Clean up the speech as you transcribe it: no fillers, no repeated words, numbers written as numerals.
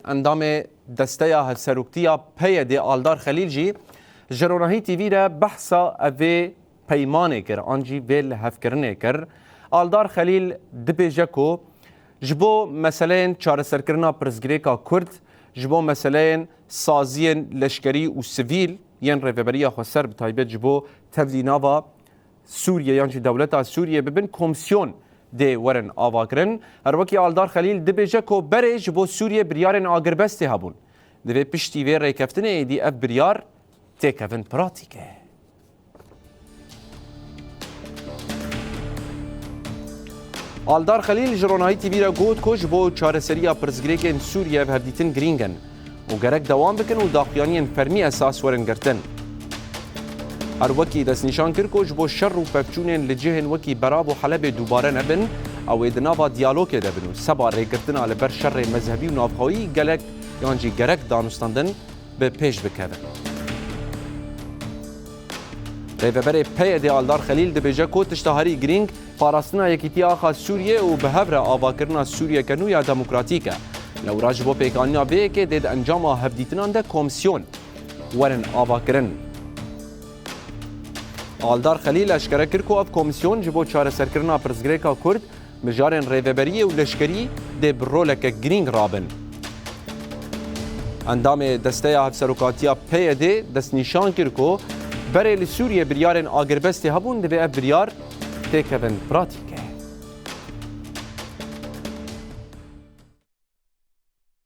اندام دستیا هفسروکتیا پیده آلدار خلیل جی جروناهی تیوی را بحثا اوه پیمانه کر آنجی ویل هفکرنه کر آلدار خلیل دبیجه کو جبو مثلا چار سرکرنا پرزگریکا کرد جبو مثلا سازین لشکری و سویل ین ریوبریا خسر بتایبه جبو تبلیناوا سوریه یعنی دولت سوریه ببین کمیسیون دی ورن آواگرن هر وکی آلدار خلیل دبیجه کو بره جبو سوریه بریارن آگربستی هبون دوی پشتی وی ریکفتنه ایدی اف بریار تکفن پراتیکه آلدار خلیل جرونایی تیوی را گوت کش بو چارەسەریya پرزگریکên سوریه و هەردیتن گرینگن و گەرەک دەوام بکن و داخیانیên فەرمی ئەساس وەرن گرتن هەر وەکی دەستنیشان کرد کۆ ji بۆ شەڕ و پەفچوونên li cihên wekî Berab û Helebê دووبارە nebin ew ê di nava diyalogê de bin û seba rêgirtina li ber şerrê mezhebî û navxwayî gelek yan jî gerek danûstandin bi pêş bikevin. Rêveberê PYD Aldar Xelîl dibêje ku tişteharî girîng parastina yekîtiya axa Sûriye û bi hev re avakirina Sûriyeke nû ya demokratîk e. Lewra ji bo pêkaniya vê yekê dê di encama hevdîtinan de komisyon werin avakirin. Aldar Xelîl eşkere kir ku ev komisyon ji bo çareserkirina pirsgirêka Kurd mijarên rêveberiyê û leşkerî dê bi roleke girîng rabin. Endamê desteya hevserokatiya PYD destnîşan kir ku berê li Sûriye biryarên agiribestê hebûn divê ev biryar têkevin pratik.